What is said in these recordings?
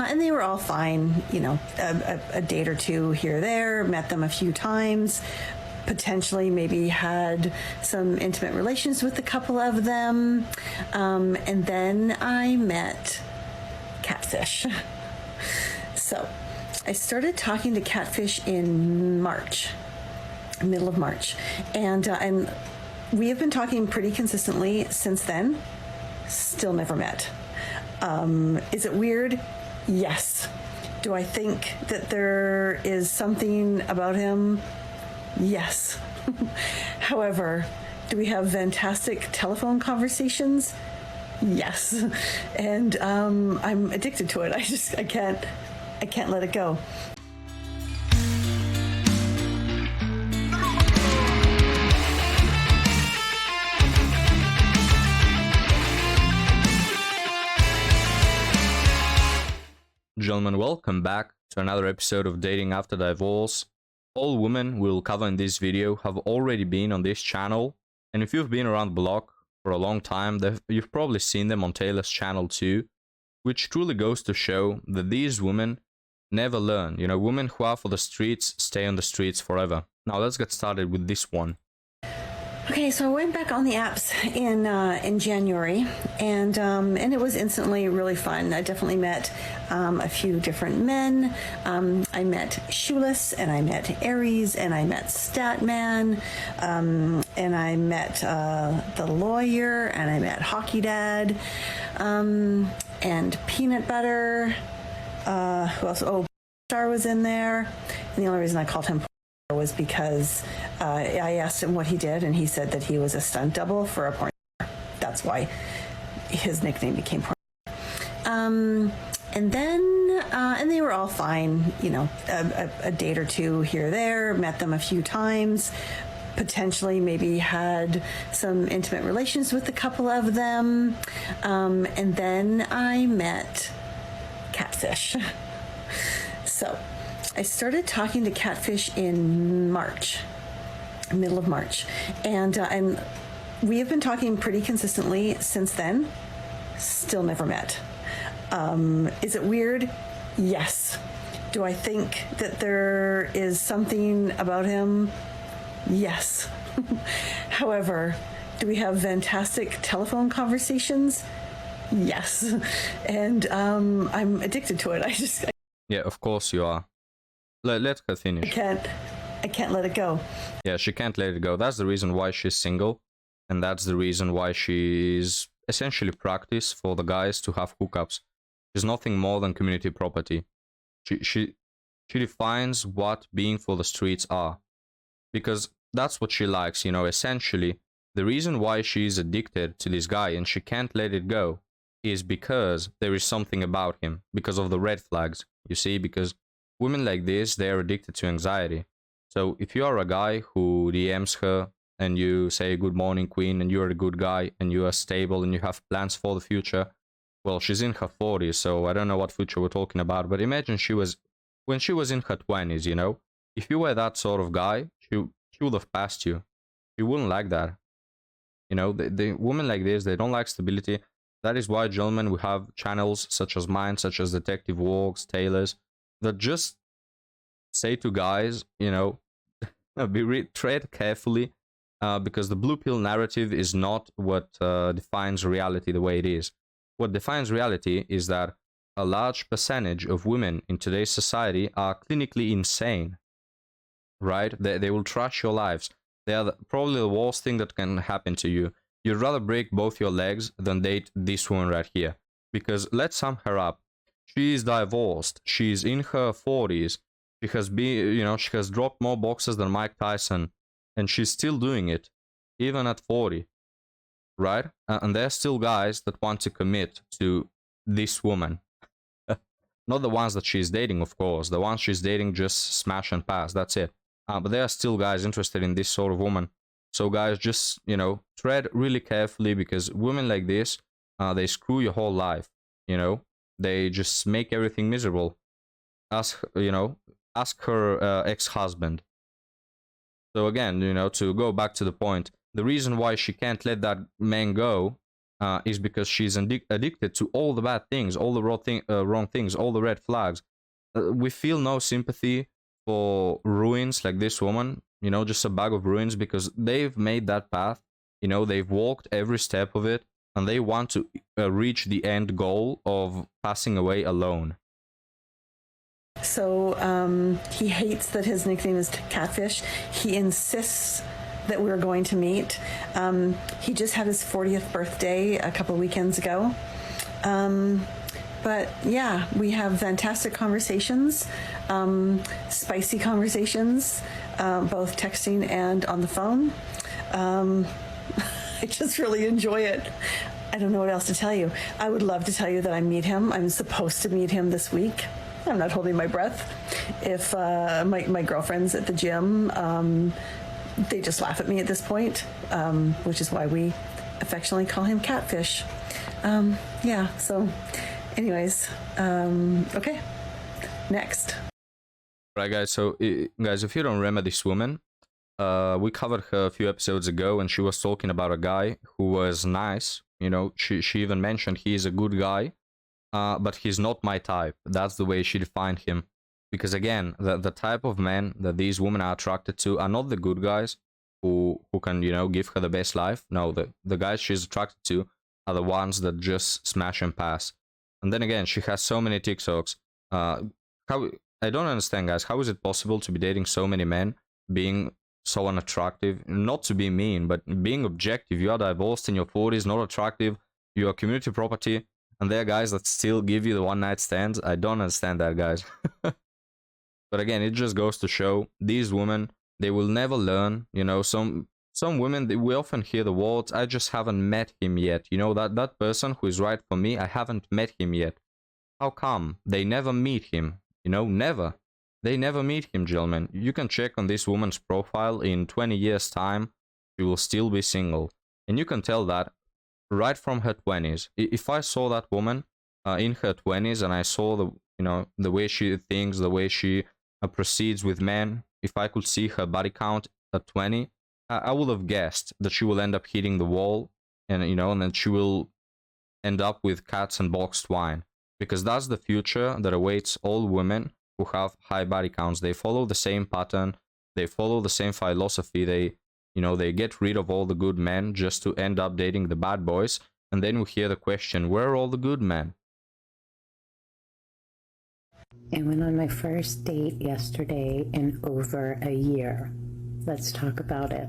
And they were all fine, a date or two here or there, met them a few times, potentially maybe had some intimate relations with a couple of them. And then I met Catfish. So I started talking to Catfish in March, middle of March. And we have been talking pretty consistently since then. Still never met. Is it weird? Yes. Do I think that there is something about him? Yes. However, do we have fantastic telephone conversations? Yes. And I'm addicted to it. I can't let it go. Gentlemen, welcome back to another episode of Dating After Divorce. All women we'll cover in this video have already been on this channel, and if you've been around the block for a long time, you've probably seen them on Taylor's channel too, which truly goes to show that these women never learn. Women who are for the streets stay on the streets forever. Now let's get started with this one. Okay, so I went back on the apps in January, and it was instantly really fun. I definitely met a few different men. I met Shoeless, and I met Aries, and I met Statman, and I met the lawyer, and I met Hockey Dad, and Peanut Butter. Who else? Oh, Star was in there, and the only reason I called him was because I asked him what he did, and he said that he was a stunt double for a porn star. That's why his nickname became porn star. And they were all fine, a date or two here or there, met them a few times, potentially maybe had some intimate relations with a couple of them. And then I met Catfish. So I started talking to Catfish in March, middle of March, and we have been talking pretty consistently since then. Still never met. Is it weird? Yes. Do I think that there is something about him? Yes. However, do we have fantastic telephone conversations? Yes. And I'm addicted to it. Yeah, of course you are. Let her finish. I can't let it go. Yeah, she can't let it go. That's the reason why she's single, and that's the reason why she's essentially practice for the guys to have hookups. She's nothing more than community property. She defines what being for the streets are, because that's what she likes. Essentially, the reason why she's addicted to this guy and she can't let it go is because there is something about him, because of the red flags. You see, because women like this, they are addicted to anxiety. So if you are a guy who DMs her and you say good morning queen and you're a good guy and you are stable and you have plans for the future, well, she's in her 40s, so I don't know what future we're talking about, but imagine when she was in her 20s, if you were that sort of guy, she would have passed you. She wouldn't like that. The women like this, they don't like stability. That is why, gentlemen, we have channels such as mine, such as Detective Walks, Taylor's, that just say to guys, tread carefully, because the blue pill narrative is not what defines reality the way it is. What defines reality is that a large percentage of women in today's society are clinically insane, right? They will trash your lives. They are probably the worst thing that can happen to you. You'd rather break both your legs than date this woman right here. Because let's sum her up. She is divorced. She's in her 40s. She has been, she has dropped more boxes than Mike Tyson. And she's still doing it, even at 40. Right? And there are still guys that want to commit to this woman. Not the ones that she's dating, of course. The ones she's dating just smash and pass. That's it. But there are still guys interested in this sort of woman. So guys, just, tread really carefully, because women like this, they screw your whole life, They just make everything miserable. Ask her ex-husband. So again, to go back to the point, the reason why she can't let that man go is because she's addicted to all the bad things, all the wrong things, all the red flags. We feel no sympathy for ruins like this woman, just a bag of ruins, because they've made that path, they've walked every step of it, and they want to reach the end goal of passing away alone. So he hates that his nickname is Catfish. He insists that we're going to meet. He just had his 40th birthday a couple weekends ago. But yeah, we have fantastic conversations, spicy conversations, both texting and on the phone. I just really enjoy it. I don't know what else to tell you. I would love to tell you that I meet him. I'm supposed to meet him this week. I'm not holding my breath. If my girlfriends at the gym, they just laugh at me at this point, which is why we affectionately call him Catfish. Yeah, so anyways, okay, next. Right, guys, so guys, if you don't remember this woman, we covered her a few episodes ago, and she was talking about a guy who was nice. She even mentioned he's a good guy, but he's not my type. That's the way she defined him. Because again, the type of men that these women are attracted to are not the good guys who can, give her the best life. No, the guys she's attracted to are the ones that just smash and pass. And then again, she has so many TikToks. I don't understand, guys. How is it possible to be dating so many men, being so unattractive? Not to be mean, but being objective. You are divorced in your 40s, not attractive. You are community property, and there are guys that still give you the one-night stands. I don't understand that, guys. But again, it just goes to show these women, they will never learn. Some women, we often hear the words, I just haven't met him yet. That person who is right for me, I haven't met him yet. How come? They never meet him. Never. They never meet him, gentlemen. You can check on this woman's profile in 20 years' time. She will still be single. And you can tell that right from her 20s. If I saw that woman in her 20s and I saw the way she thinks, the way she proceeds with men, if I could see her body count at 20, I would have guessed that she will end up hitting the wall, and and then she will end up with cats and boxed wine, because that's the future that awaits all women who have high body counts. They follow the same pattern, they follow the same philosophy. They get rid of all the good men just to end up dating the bad boys, and then we hear the question, where are all the good men? I went on my first date yesterday in over a year. Let's talk about it.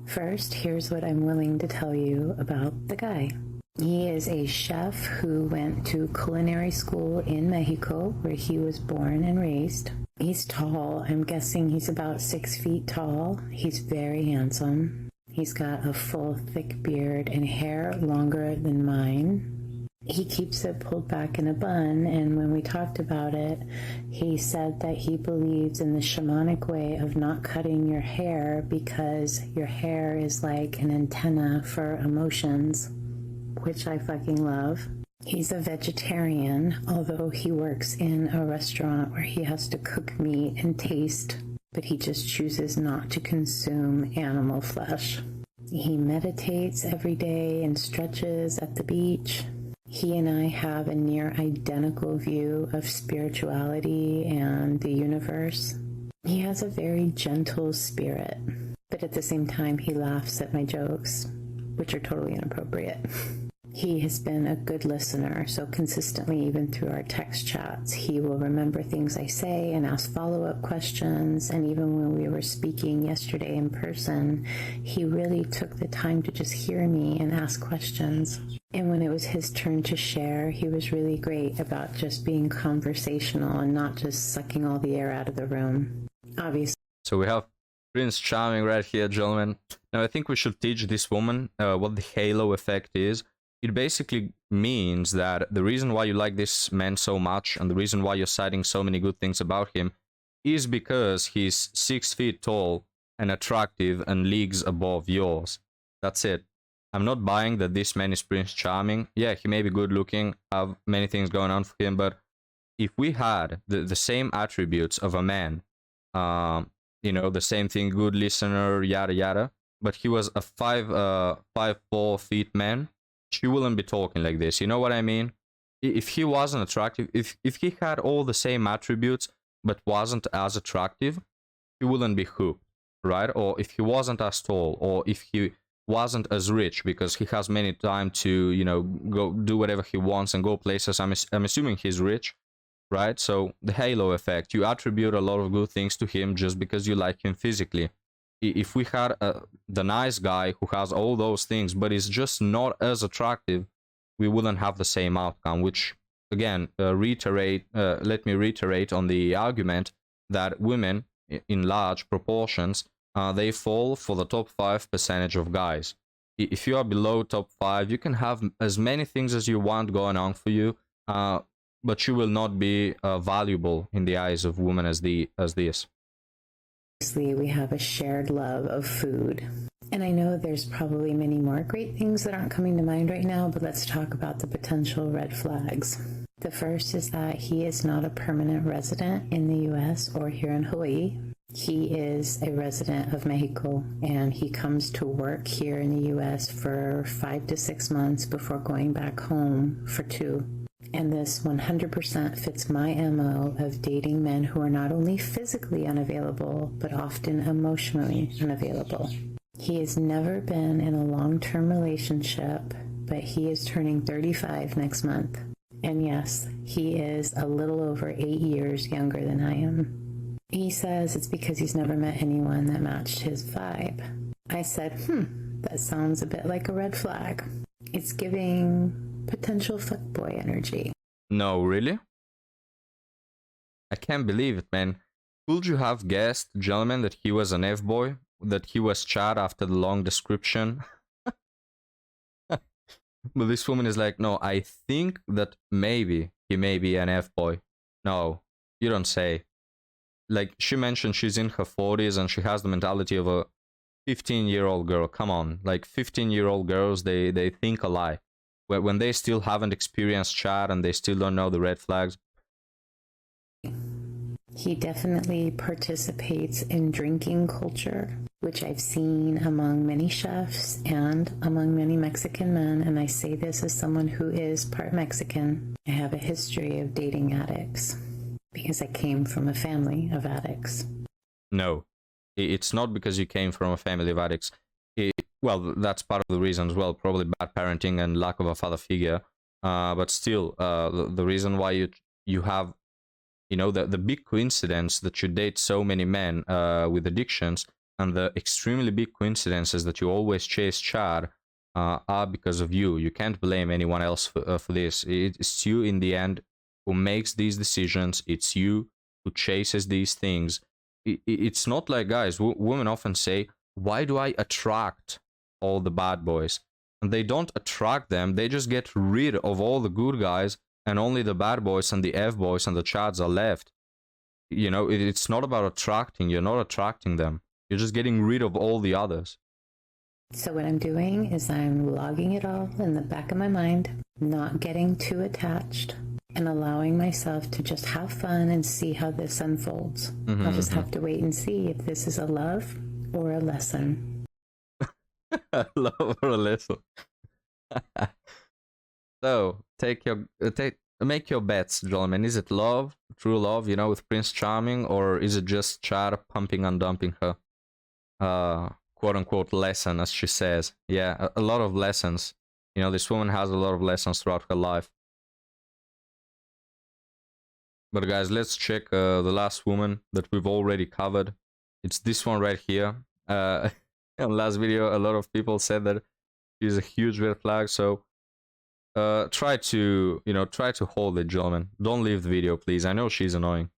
First, here's what I'm willing to tell you about the guy. He is a chef who went to culinary school in Mexico, where he was born and raised. He's tall. I'm guessing he's about 6 feet tall. He's very handsome. He's got a full, thick beard and hair longer than mine. He keeps it pulled back in a bun, and when we talked about it, he said that he believes in the shamanic way of not cutting your hair because your hair is like an antenna for emotions, which I fucking love. He's a vegetarian, although he works in a restaurant where he has to cook meat and taste, but he just chooses not to consume animal flesh. He meditates every day and stretches at the beach. He and I have a near identical view of spirituality and the universe. He has a very gentle spirit, but at the same time he laughs at my jokes, which are totally inappropriate. He has been a good listener, so consistently, even through our text chats, he will remember things I say and ask follow-up questions. And even when we were speaking yesterday in person, he really took the time to just hear me and ask questions. And when it was his turn to share, he was really great about just being conversational and not just sucking all the air out of the room. Obviously. So we have Prince Charming right here, gentlemen. Now I think we should teach this woman what the halo effect is. It basically means that the reason why you like this man so much and the reason why you're citing so many good things about him is because he's 6 feet tall and attractive and leagues above yours. That's it. I'm not buying that this man is Prince Charming. Yeah, he may be good looking, have many things going on for him, but if we had the same attributes of a man, the same thing, good listener, yada yada, but he was a 5'4" man, she wouldn't be talking like this. You know what I mean? If he wasn't attractive, if he had all the same attributes but wasn't as attractive, he wouldn't be hooked, right? Or if he wasn't as tall, or if he wasn't as rich because he has many time to, you know, go do whatever he wants and go places. I'm assuming he's rich, right? So the halo effect, you attribute a lot of good things to him just because you like him physically. If we had the nice guy who has all those things but is just not as attractive, we wouldn't have the same outcome, which again, let me reiterate on the argument that women in large proportions, they fall for the top 5% of guys. If you are below top 5, you can have as many things as you want going on for you, but you will not be valuable in the eyes of women as this. Obviously, we have a shared love of food. And I know there's probably many more great things that aren't coming to mind right now, but let's talk about the potential red flags. The first is that he is not a permanent resident in the US or here in Hawaii. He is a resident of Mexico, and he comes to work here in the US for 5 to 6 months before going back home for 2. And this 100% fits my MO of dating men who are not only physically unavailable, but often emotionally unavailable. He has never been in a long-term relationship, but he is turning 35 next month. And yes, he is a little over 8 years younger than I am. He says it's because he's never met anyone that matched his vibe. I said, that sounds a bit like a red flag. It's giving potential fuckboy energy. No, really? I can't believe it, man. Could you have guessed, gentlemen, that he was an F-boy? That he was Chad after the long description? But this woman is like, no, I think that maybe he may be an F-boy. No, you don't say. Like, she mentioned she's in her 40s and she has the mentality of a 15-year-old girl. Come on, like 15-year-old girls, they think alike. When they still haven't experienced Chad and they still don't know the red flags. He definitely participates in drinking culture, which I've seen among many chefs and among many Mexican men. And I say this as someone who is part Mexican. I have a history of dating addicts because I came from a family of addicts. No, it's not because you came from a family of addicts. Well, that's part of the reason as well, probably bad parenting and lack of a father figure. But still, the reason why you have, you know, the big coincidence that you date so many men with addictions, and the extremely big coincidences that you always chase Chad are because of you. You can't blame anyone else for this. It's you in the end who makes these decisions. It's you who chases these things. It's not like, guys, women often say, why do I attract all the bad boys? And they don't attract them, they just get rid of all the good guys, and only the bad boys and the F-boys and the Chads are left. You know, it's not about attracting, you're not attracting them. You're just getting rid of all the others. So what I'm doing is I'm logging it all in the back of my mind, not getting too attached, and allowing myself to just have fun and see how this unfolds. I'll just have to wait and see if this is a love or a lesson. Love or a lesson. So make your bets, gentlemen. Is it love, true love, you know, with Prince Charming, or is it just Chad pumping and dumping her quote unquote lesson, as she says? Yeah, a lot of lessons. You know, this woman has a lot of lessons throughout her life. But guys, let's check the last woman that we've already covered. It's this one right here. In last video, a lot of people said that she's a huge red flag. So try to hold it, gentlemen. Don't leave the video, please. I know she's annoying.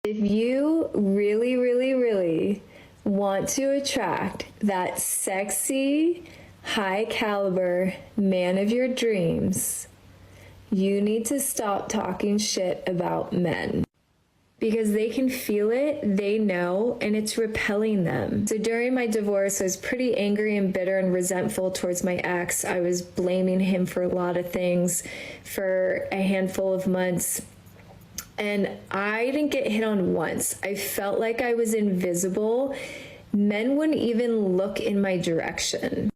If you really, really, really want to attract that sexy, high caliber man of your dreams, you need to stop talking shit about men. Because they can feel it, they know, and it's repelling them. So during my divorce, I was pretty angry and bitter and resentful towards my ex. I was blaming him for a lot of things for a handful of months. And I didn't get hit on once. I felt like I was invisible. Men wouldn't even look in my direction.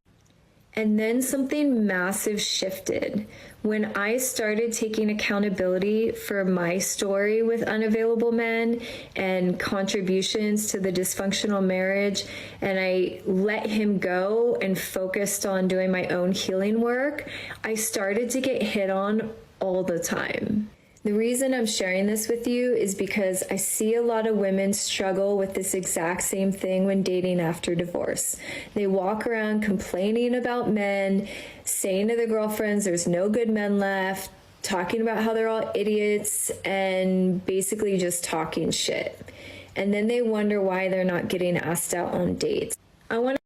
And then something massive shifted. When I started taking accountability for my story with unavailable men and contributions to the dysfunctional marriage, and I let him go and focused on doing my own healing work, I started to get hit on all the time. The reason I'm sharing this with you is because I see a lot of women struggle with this exact same thing when dating after divorce. They walk around complaining about men, saying to their girlfriends there's no good men left, talking about how they're all idiots, and basically just talking shit. And then they wonder why they're not getting asked out on dates. All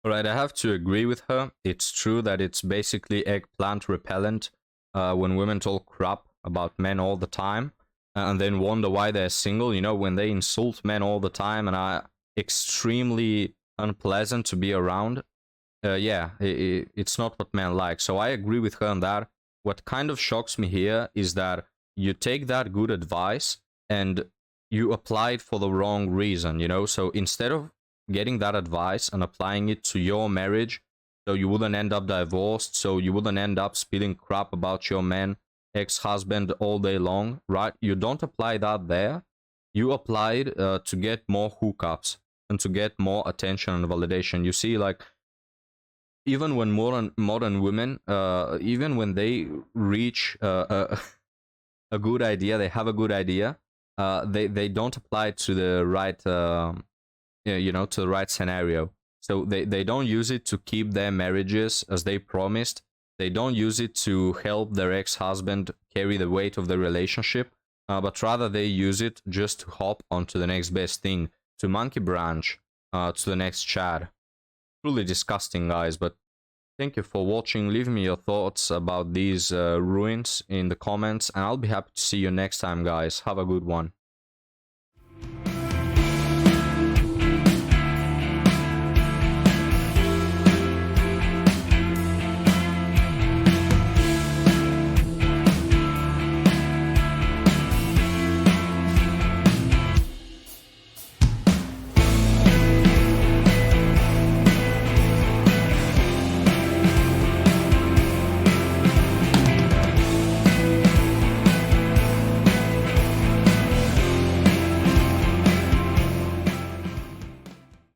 right, I have to agree with her. It's true that it's basically eggplant repellent when women talk crap about men all the time and then wonder why they're single, you know, when they insult men all the time and are extremely unpleasant to be around. It's not what men like. So I agree with her on that. What kind of shocks me here is that you take that good advice and you apply it for the wrong reason, you know. So instead of getting that advice and applying it to your marriage, so you wouldn't end up divorced, so you wouldn't end up spilling crap about your man, ex-husband all day long, right? You don't apply that there. You applied to get more hookups and to get more attention and validation. You see, like, even when modern women, even when they reach a good idea, they have a good idea, they don't apply it to the right, to the right scenario. So they don't use it to keep their marriages as they promised. They don't use it to help their ex-husband carry the weight of the relationship, but rather they use it just to hop onto the next best thing, to monkey branch, to the next Chad. Truly disgusting, guys, but thank you for watching. Leave me your thoughts about these ruins in the comments, and I'll be happy to see you next time, guys. Have a good one.